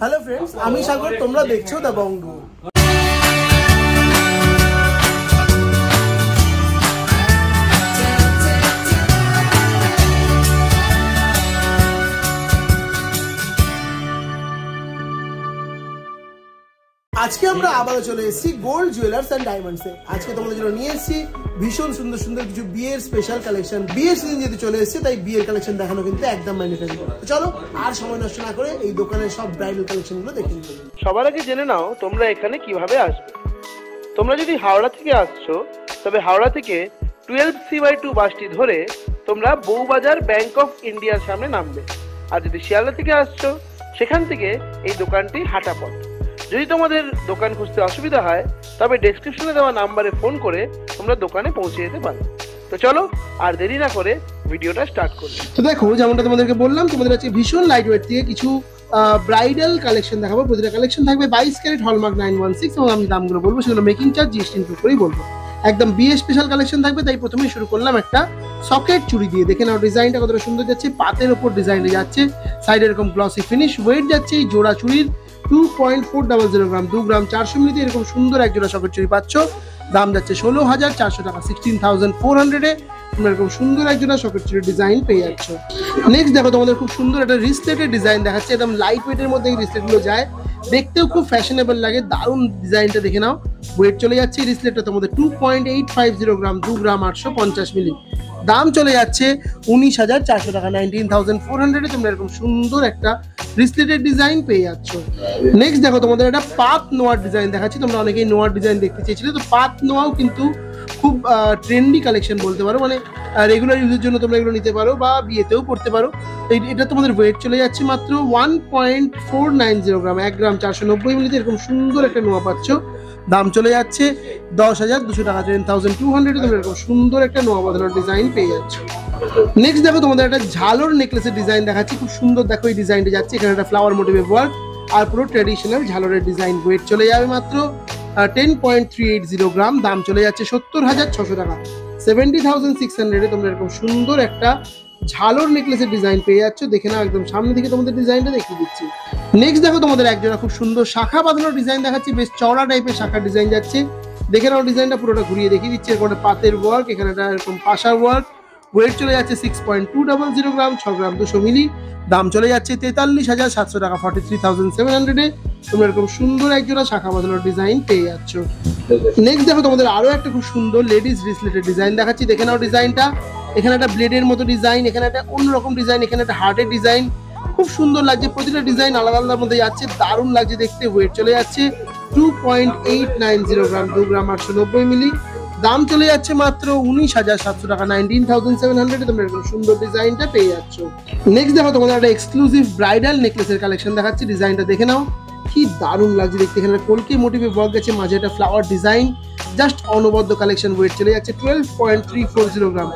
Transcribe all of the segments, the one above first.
Hello friends, আমি সাগর, তোমরা দেখছো দ্য বঙ্গু। আজকে আমরা আবারও চলে এসেছি গোল্ড জুয়েলার্স এন্ড ডায়মন্ডসে। আজকে তোমাদের জন্য নিয়ে এসেছি ভীষণ সুন্দর সুন্দর কিছু বিয়ের স্পেশাল কালেকশন। বিয়ের সিজন যেহেতু চলে এসেছে, তাই বিয়ের কালেকশন দেখানো কিন্তু একদম ম্যান্ডেটরি। চলো আর সময় নষ্ট না করে এই দোকানের সব ব্রাইডাল কালেকশন গুলো দেখে নিই। সবার আগে জেনে নাও তোমরা এখানে কিভাবে আসবে। তোমরা যদি হাওড়া থেকে আসছো, তবে হাওড়া থেকে 12C/2 বাসটি ধরে তোমরা বউবাজার ব্যাংক অফ ইন্ডিয়ার সামনে নামবে। আর যদি শিয়ালদা থেকে আসছো, সেখান থেকে এই দোকানটি হাঁটা পথ। যদি তোমাদের দোকান খুঁজতে অসুবিধা হয়, তবে ডেসক্রিপশনে দেওয়া নাম্বারে ফোন করে তোমরা দোকানে পৌঁছে যেতে পারো। তো চলো আর দেরি না করে ভিডিওটা স্টার্ট করি। তো দেখো, যেমনটা তোমাদেরকে বললাম, তোমাদের আজকে ভীষণ লাইট ওয়েট থেকে কিছু ব্রাইডাল কালেকশন দেখাবো। প্রতিটা কালেকশন থাকবে 22 ক্যারেট হলমার্ক 916 এবং আমি দামগুলো বলবো, সেগুলো মেকিং চার্জ জিএসটি ইনক্লুড করেই বলবো। একদম বিয়ে স্পেশাল কালেকশন থাকবে, তাই প্রথমেই শুরু করলাম একটা সকেট চুড়ি দিয়ে। দেখে নাও ডিজাইনটা কতটা সুন্দর যাচ্ছে, পাতের ওপর ডিজাইনটা যাচ্ছে, সাইডে এরকম গ্লসি ফিনিশ। ওয়েট যাচ্ছে এই জোড়া চুড়ির 2.400 গ্রাম, 2 গ্রাম 400 মিলিতে এরকম সুন্দর এক জোড়া সকেট চুড়ি পাচ্ছ। দাম যাচ্ছে 16,400 টাকা, 16,400 তোমরা এরকম সুন্দর এক জোড়া সকেট চুড়ির ডিজাইন পেয়ে যাচ্ছ। নেক্সট দেখো, তোমাদের খুব সুন্দর একটা রিস্টলেটের ডিজাইন দেখাচ্ছে। একদম লাইট ওয়েটের মধ্যে এই রিস্টলেটগুলো যায়, দেখতেও খুব ফ্যাশনেবল লাগে। দারুণ ডিজাইনটা দেখে নাও। ওয়েট চলে যাচ্ছে রিস্টলেটটা তোমাদের 2.850 গ্রাম, 2 গ্রাম 850 মিলি। দাম চলে যাচ্ছে 19,400 টাকা, 19,400 তোমরা এরকম সুন্দর একটা রিস্টলেটের ডিজাইন পেয়ে যাচ্ছ। নেক্সট দেখো, তোমাদের একটা পাত নোয়ার ডিজাইন দেখাচ্ছি। তোমরা অনেকেই নোয়ার ডিজাইন দেখতে চেয়েছিলে, তো পাত নোয়াও কিন্তু খুব ট্রেন্ডি কালেকশন বলতে পারো। মানে রেগুলার ইউজের জন্য তোমরা এগুলো নিতে পারো বা বিয়েতেও পড়তে পারো। এটা তোমাদের ওয়েট চলে যাচ্ছে মাত্র 1.490 গ্রাম, 1 গ্রাম 490 মিলিতে এরকম সুন্দর একটা নোয়া পাচ্ছ। দাম চলে যাচ্ছে 10,200 টাকা, 10,200 তোমরা এরকম সুন্দর একটা নোয়া বাঁধানোর ডিজাইন পেয়ে যাচ্ছ। নেক্সট দেখো, তোমাদের একটা ঝালর নেকলেসের ডিজাইন দেখাচ্ছি। খুব সুন্দর দেখো এই ডিজাইনটা যাচ্ছে, এখানে একটা ফ্লাওয়ার মোটিভে ওয়ার্ক আর পুরো ট্র্যাডিশনাল ঝালরের ডিজাইন। ওয়েট চলে যাবে মাত্র 10.380 গ্রাম। দাম চলে যাচ্ছে 70,600 টাকা, 70,600 তোমরা এরকম সুন্দর একটা ঝালর নেকলেসের ডিজাইন পেয়ে যাচ্ছ। দেখে নাও, একদম সামনে থেকে তোমাদের ডিজাইনটা দেখিয়ে দিচ্ছি। নেক্সট দেখো, তোমাদের একজোড়া খুব সুন্দর শাখা বাঁধানোর ডিজাইন দেখাচ্ছি। বেশ চওড়া টাইপের শাখার ডিজাইন যাচ্ছে। দেখে নাও ডিজাইনটা পুরোটা ঘুরিয়ে দেখিয়ে দিচ্ছি। এরপরে পাতের ওয়ার্ক, এখানে একটা এরকম পাশার ওয়ার্ক। ওয়েট চলে যাচ্ছে 6.200 গ্রাম, 6 গ্রাম 200 মিলি। দাম চলে যাচ্ছে 43,700 টাকা, 43,700 তোমরা এরকম সুন্দর একজোড়া শাখা বাঁধানোর ডিজাইন পেয়ে যাচ্ছ। নেক্সট দেখো, তোমাদের আরো একটা খুব সুন্দর লেডিস রিসলেটেড ডিজাইন দেখাচ্ছি। দেখে নাও ডিজাইনটা, এখানে একটা ব্লেডের মতো ডিজাইন, এখানে একটা অন্যরকম ডিজাইন, এখানে একটা হার্টের ডিজাইন। খুব সুন্দর লাগছে, প্রতিটা ডিজাইন আলাদা আলাদার মধ্যে যাচ্ছে, দারুণ লাগছে দেখতে। ওয়েট চলে যাচ্ছে 2.890 গ্রাম, 2 গ্রাম 890 মিলি। দাম চলে যাচ্ছে মাত্র 19,700 টাকা, 19,700 তোমরা এরকম সুন্দর ডিজাইনটা পেয়ে যাচ্ছ। নেক্সট দেখো, তোমাদের একটা এক্সক্লুসিভ ব্রাইডাল নেকলেসের কালেকশন দেখাচ্ছি। ডিজাইনটা দেখে নাও, কি দারুণ লাগছে দেখতে। এখানে কলকি মোটিভে ওয়ার্ক গেছে, মাঝে একটা ফ্লাওয়ার ডিজাইন, জাস্ট অনবদ্য কালেকশন। ওয়েট চলে যাচ্ছে 12.340 গ্রাম,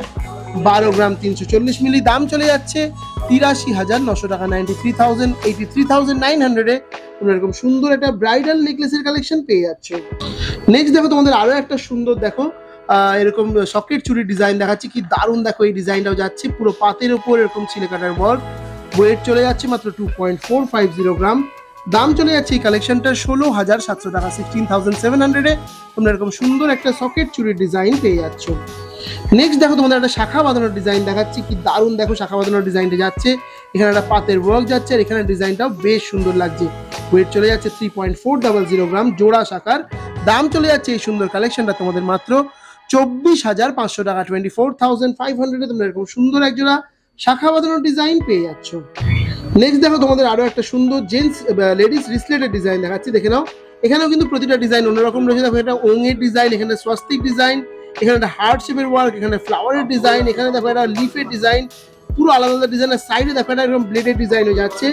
12 গ্রাম 340 মিলি। দাম চলে যাচ্ছে 83,900 টাকা, 83,900 তোমরা এরকম সুন্দর একটা ব্রাইডাল নেকলেসের কালেকশন পেয়ে যাচ্ছ। নেক্সট দেখো, তোমাদের আরো একটা সুন্দর দেখো এরকম সকেট চুড়ির ডিজাইন দেখাচ্ছি। কি দারুণ দেখো এই ডিজাইনটাও যাচ্ছে, পুরো পাতের ওপর এরকম ছিলে কাটার ওয়ার্ক। ওয়েট চলে যাচ্ছে মাত্র 2.450 গ্রাম। দাম চলে যাচ্ছে এই কালেকশনটা 16,700 টাকা, 16,700 তোমরা এরকম সুন্দর একটা সকেট চুড়ির ডিজাইন পেয়ে যাচ্ছ। নেক্সট দেখো, তোমাদের একটা শাখা বাঁধানোর ডিজাইন দেখাচ্ছি। কি দারুণ দেখো শাখা বাঁধানোর ডিজাইনটা যাচ্ছে, এখানে একটা পাতের ওয়ার্ক যাচ্ছে আর এখানে ডিজাইনটাও বেশ সুন্দর লাগছে। ওয়েট চলে যাচ্ছে 3.400 গ্রাম, জোড়া শাখার। দাম চলে যাচ্ছে এই সুন্দর কালেকশনটা তোমাদের মাত্র 24,500 টাকা, 24,500 তোমরা এরকম সুন্দর এক জোড়া শাখা বাঁধানোর ডিজাইন পেয়ে যাচ্ছ। নেক্সট দেখো, তোমাদের আরো একটা সুন্দর জেন্টস লেডিস রিসলেটেড ডিজাইন দেখাচ্ছি। দেখে নাও, এখানেও কিন্তু প্রতিটা ডিজাইন অন্যরকম রয়েছে। দেখো, এটা ওঙের ডিজাইন, এখানে স্বস্তিক ডিজাইন, এখানে একটা হার্ট শেপের ওয়ার্ক, এখানে ফ্লাওয়ারের ডিজাইন, এখানে দেখো একটা লিফের ডিজাইন, পুরো আলাদা আলাদা ডিজাইনের সাইডে দেখো একটা এরকম ব্লেডের ডিজাইন হয়ে যাচ্ছে।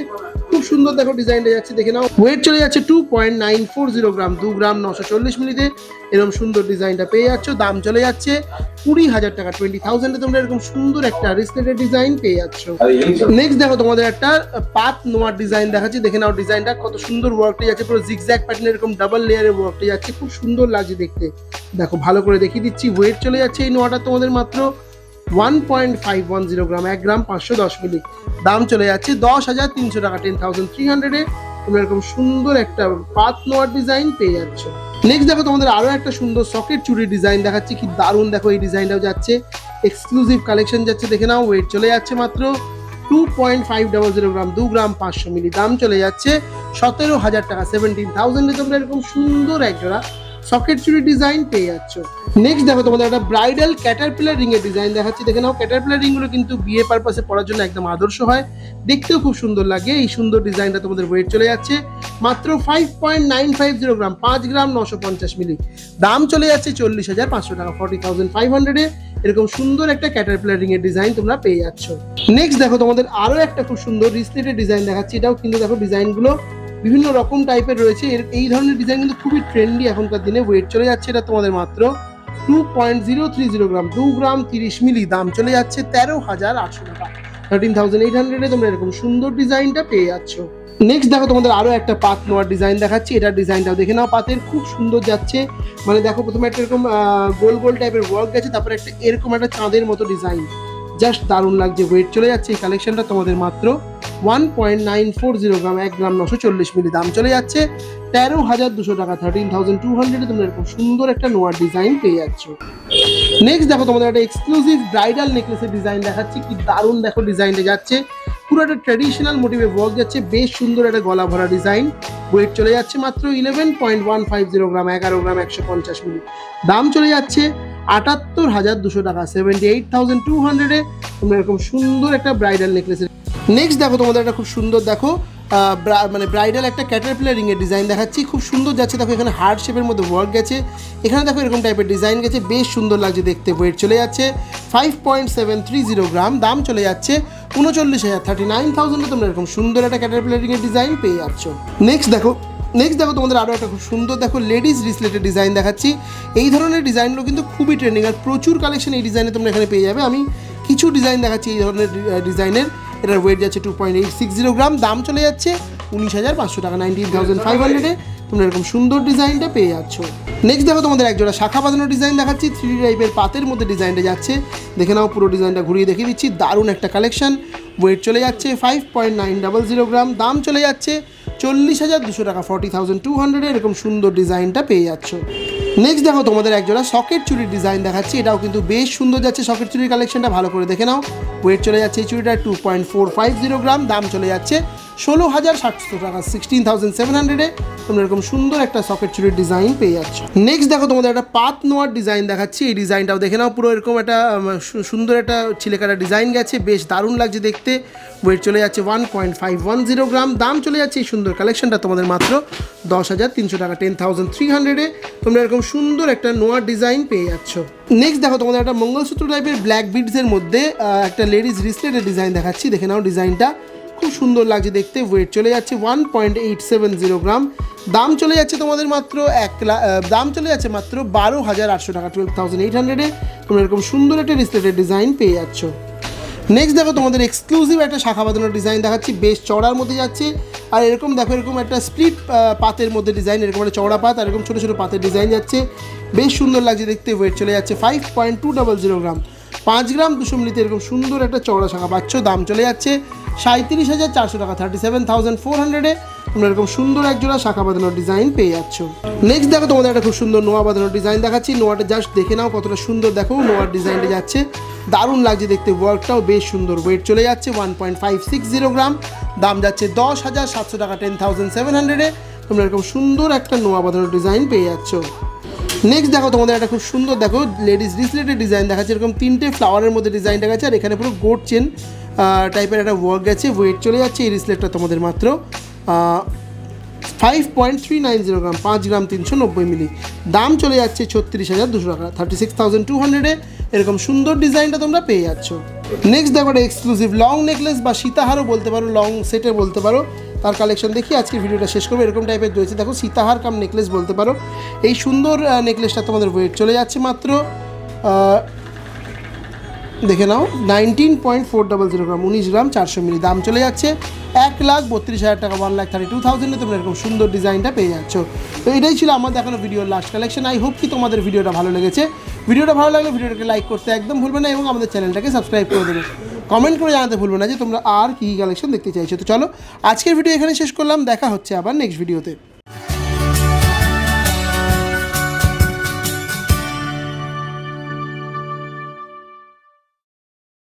খুব সুন্দর দেখো ডিজাইনটা যাচ্ছে, দেখে নাও। ওয়েট চলে যাচ্ছে 2.940 গ্রাম, 2 গ্রাম 940 মিলিতে এরকম সুন্দর ডিজাইনটা পেয়ে যাচ্ছ। দাম চলে যাচ্ছে 20,000 টাকা, 20,000 তোমরা এরকম সুন্দর একটা রিসলেটেড ডিজাইন পেয়ে যাচ্ছ। নেক্সট দেখো, তোমাদের একটা পাত নোয়ার ডিজাইন দেখাচ্ছি। দেখে নাও ডিজাইনটা কত সুন্দর ওয়ার্কটা যাচ্ছে, পুরো জিগজ্যাগ প্যাটার্নের এরকম ডাবল লেয়ারের ওয়ার্কটা যাচ্ছে, খুব সুন্দর লাগছে দেখতে। দেখো ভালো করে দেখিয়ে দিচ্ছি। ওয়েট চলে যাচ্ছে এই নোয়াটা তোমাদের মাত্র 1.510 গ্রাম, 1 গ্রাম 510 মিলি। দাম চলে যাচ্ছে 10,300 টাকা, 10,300 তোমরা এরকম সুন্দর একটা পাত নোয়ার ডিজাইন পেয়ে যাচ্ছ। নেক্সট দেখো তোমাদের আরো একটা সুন্দর সকেট চুড়ি ডিজাইন দেখাচ্ছি, কি দারুণ দেখো এই ডিজাইনটাও যাচ্ছে, এক্সক্লুসিভ কালেকশন যাচ্ছে, দেখে নাও। ওয়েট চলে যাচ্ছে মাত্র 2.500 গ্রাম, 2 গ্রাম 500 মিলি। দাম চলে যাচ্ছে 17,000 টাকা, 17,000 তোমরা এরকম সুন্দর একজোড়া সকেট চুড়ি ডিজাইন পেয়ে যাচ্ছ। নেক্সট দেখো তোমাদের একটা ব্রাইডাল ক্যাটারপিলার রিং এর ডিজাইন দেখাচ্ছি, দেখে নাও। ক্যাটারপিলার রিং গুলো কিন্তু বিয়ে পারপাসে পরার জন্য একদম আদর্শ হয়, দেখতেও খুব সুন্দর লাগে। এই সুন্দর ডিজাইনটা তোমাদের ওয়েট চলে যাচ্ছে মাত্র 5.950 গ্রাম, 5 গ্রাম 950 মিলি। দাম চলে যাচ্ছে 40,500 টাকা, 40,500 এরকম সুন্দর একটা ক্যাটারপিলার রিং এর ডিজাইন তোমরা পেয়ে যাচ্ছ। নেক্সট দেখো তোমাদের আরো একটা খুব সুন্দর রিসলেটের ডিজাইন দেখাচ্ছি, এটাও কিন্তু দেখো ডিজাইনগুলো বিভিন্ন রকম টাইপের রয়েছে। এই ধরনের ডিজাইন কিন্তু খুবই ট্রেন্ডি এখনকার দিনে। ওয়েট চলে যাচ্ছে এটা তোমাদের মাত্র 2.030 গ্রাম, 2 গ্রাম 30 মিলি। দাম চলে যাচ্ছে 13,800 টাকা, 13,800 তোমরা এরকম সুন্দর ডিজাইনটা পেয়ে যাচ্ছ। নেক্সট দেখো তোমাদের আরো একটা পাত নোয়ার ডিজাইন দেখাচ্ছি, এটার ডিজাইনটাও দেখে নাও। পাতের খুব সুন্দর যাচ্ছে, মানে দেখো প্রথমে একটা এরকম গোল গোল টাইপের ওয়ার্ক গেছে, তারপরে একটা এরকম একটা চাঁদের মতো ডিজাইন, জাস্ট দারুণ লাগছে। ওয়েট চলে যাচ্ছে এই কালেকশনটা তোমাদের মাত্র 1.940 গ্রাম, 1 গ্রাম 940 মিলি। দাম চলে যাচ্ছে 13,200 টাকা, 13,200 তোমরা এরকম সুন্দর একটা নোয়ার ডিজাইন পেয়ে যাচ্ছ। নেক্সট দেখো তোমাদের একটা এক্সক্লুসিভ ব্রাইডাল নেকলেসের ডিজাইন দেখাচ্ছি, কি দারুণ দেখো ডিজাইনটা যাচ্ছে, পুরো একটা ট্র্যাডিশনাল মোটিভে ওয়ার্ক যাচ্ছে, বেশ সুন্দর একটা গলা ভরা ডিজাইন। ওয়েট চলে যাচ্ছে মাত্র 11.150 গ্রাম, 11 গ্রাম 150 মিলি। দাম চলে যাচ্ছে 78,200 টাকা, 78,200 তোমরা এরকম সুন্দর একটা ব্রাইডাল নেকলেসের। নেক্সট দেখো তোমাদের একটা খুব সুন্দর দেখো মানে ব্রাইডাল একটা ক্যাটারপিলার রিং এর ডিজাইন দেখাচ্ছি, খুব সুন্দর যাচ্ছে। দেখো এখানে হার্ট শেপের মধ্যে ওয়ার্ক গেছে, এখানে দেখো এরকম টাইপের ডিজাইন গেছে, বেশ সুন্দর লাগছে দেখতে। ওয়েট চলে যাচ্ছে 5.730 গ্রাম, দাম চলে যাচ্ছে 39,000, 39,000 তোমরা এরকম সুন্দর একটা ক্যাটারপিলার রিং এর ডিজাইন পেয়ে যাচ্ছ। নেক্সট দেখো তোমাদের আরও একটা খুব সুন্দর দেখো লেডিস রিসলেটেড ডিজাইন দেখাচ্ছি। এই ধরনের ডিজাইনগুলো কিন্তু খুবই ট্রেন্ডিং, আর প্রচুর কালেকশন এই ডিজাইনে তোমরা এখানে পেয়ে যাবে। আমি কিছু ডিজাইন দেখাচ্ছি এই ধরনের ডিজাইনের। এটার ওয়েট যাচ্ছে 2.860 গ্রাম, দাম চলে যাচ্ছে 19,500 টাকা, 19,500 তোমরা এরকম সুন্দর ডিজাইনটা পেয়ে যাচ্ছ। নেক্সট দেখো তোমাদের একজোড়া শাখা বাঁধানো ডিজাইন দেখাচ্ছি, 3D টাইপের পাতের মধ্যে ডিজাইনটা যাচ্ছে, দেখে নাও। পুরো ডিজাইনটা ঘুরিয়ে দেখিয়ে দিচ্ছি, দারুণ একটা কালেকশন। ওয়েট চলে যাচ্ছে 5.900 গ্রাম, দাম চলে যাচ্ছে 40,200 টাকা, 40,200 এরকম সুন্দর ডিজাইনটা পেয়ে যাচ্ছ। নেক্সট দেখো তোমাদের একজোড়া সকেট চুড়ির ডিজাইন দেখাচ্ছি, এটাও কিন্তু বেশ সুন্দর যাচ্ছে। সকেট চুড়ির কালেকশনটা ভালো করে দেখে নাও। ওয়েট চলে যাচ্ছে এই চুড়িটা 2.450 গ্রাম, দাম চলে যাচ্ছে 16,700 টাকা, 16,700 তোমরা এরকম সুন্দর একটা সকেট চুড়ির ডিজাইন পেয়ে যাচ্ছ। নেক্সট দেখো তোমাদের একটা পাত নোয়ার ডিজাইন দেখাচ্ছি, এই ডিজাইনটাও দেখে নাও। পুরো এরকম একটা সুন্দর একটা ছিলেকাটা ডিজাইন গেছে, বেশ দারুণ লাগছে দেখতে। ওয়েট চলে যাচ্ছে 1.510 গ্রাম, দাম চলে যাচ্ছে এই সুন্দর কালেকশনটা তোমাদের মাত্র 10,300 টাকা, 10,300 তোমরা এরকম সুন্দর একটা নোয়ার ডিজাইন পেয়ে যাচ্ছ। নেক্সট দেখো তোমাদের একটা মঙ্গলসূত্র টাইপের ব্ল্যাক বিডসের মধ্যে একটা লেডিস রিসলেটের ডিজাইন দেখাচ্ছি, দেখে নাও। ডিজাইনটা খুব সুন্দর লাগছে দেখতে। ওয়েট চলে যাচ্ছে 1.870 গ্রাম, দাম চলে যাচ্ছে তোমাদের মাত্র দাম চলে যাচ্ছে মাত্র 12,800 টাকা, 12,800 তোমরা এরকম সুন্দর একটা রিসলেটেড ডিজাইন পেয়ে যাচ্ছ। নেক্সট দেখো তোমাদের এক্সক্লুসিভ একটা শাখা বাঁধানোর ডিজাইন দেখাচ্ছি, বেশ চড়ার মধ্যে যাচ্ছে। আর এরকম দেখো এরকম একটা স্প্লিট পাতের মধ্যে ডিজাইন, এরকম একটা চওড়া পাত আর এরকম ছোটো ছোটো পাতের ডিজাইন যাচ্ছে, বেশ সুন্দর লাগছে দেখতে। ওয়েট চলে যাচ্ছে 5.200 গ্রাম, 5 গ্রাম 200 মিলিতে এরকম সুন্দর একটা চওড়া শাখা পাচ্ছ। দাম চলে যাচ্ছে 37,400 টাকা, 37,400 তোমরা এরকম সুন্দর একজোড়া শাখা বাঁধানোর ডিজাইন পেয়ে যাচ্ছ। নেক্সট দেখো তোমাদের একটা খুব সুন্দর নোয়া বাঁধানোর ডিজাইন দেখাচ্ছি, নোয়াটা জাস্ট দেখে নাও কতটা সুন্দর দেখো। নোয়ার ডিজাইনটা যাচ্ছে, দারুণ লাগছে দেখতে, ওয়ার্কটাও বেশ সুন্দর। ওয়েট চলে যাচ্ছে 1.560 গ্রাম, দাম যাচ্ছে 10,700 টাকা, 10,700 তোমরা এরকম সুন্দর একটা নোয়া বাঁধানোর ডিজাইন পেয়ে যাচ্ছ। নেক্সট দেখো তোমাদের একটা খুব সুন্দর দেখো লেডিস রিসলেটেড ডিজাইন দেখাচ্ছে, এরকম 3টে ফ্লাওয়ারের মধ্যে ডিজাইনটা গেছে, আর এখানে পুরো গোট চেন টাইপের একটা ওয়ার্ক গেছে। ওয়েট চলে যাচ্ছে এই রিসলেটটা তোমাদের মাত্র 5.390 গ্রাম, 5 গ্রাম 390 মিলি। দাম চলে যাচ্ছে 36,200 টাকা, 36,200 এরকম সুন্দর ডিজাইনটা তোমরা পেয়ে যাচ্ছ। নেক্সট দেখো একটা এক্সক্লুসিভ লং নেকলেস বা সীতাহারও বলতে পারো, লং সেটে বলতে পারো, তার কালেকশন দেখি আজকে ভিডিওটা শেষ করবো। এরকম টাইপের রয়েছে দেখো, সীতাহার কাম নেকলেস বলতে পারো। এই সুন্দর নেকলেসটা তোমাদের ওয়েট চলে যাচ্ছে মাত্র দেখে নাও 19.400 গ্রাম, 19 গ্রাম 400 মিলি। দাম চলে যাচ্ছে 1,32,000 টাকা, 1,32,000 তোমরা এরকম সুন্দর ডিজাইনটা পেয়ে যাচ্ছ। তো এটাই ছিল আমার দেখানো ভিডিওর লাস্ট কালেকশন। আই হোপ কি তোমাদের ভিডিওটা ভালো লেগেছে। ভিডিওটা ভালো লাগলে ভিডিওটাকে লাইক করতে একদম ভুলবে না এবং আমাদের চ্যানেলটাকে সাবস্ক্রাইব করে দেবে। কমেন্ট করে জানাতে ভুলবে না যে তোমরা আর কী কালেকশন দেখতে চাইছো। তো চলো আজকের ভিডিও এখানে শেষ করলাম, দেখা হচ্ছে আবার নেক্সট ভিডিওতে।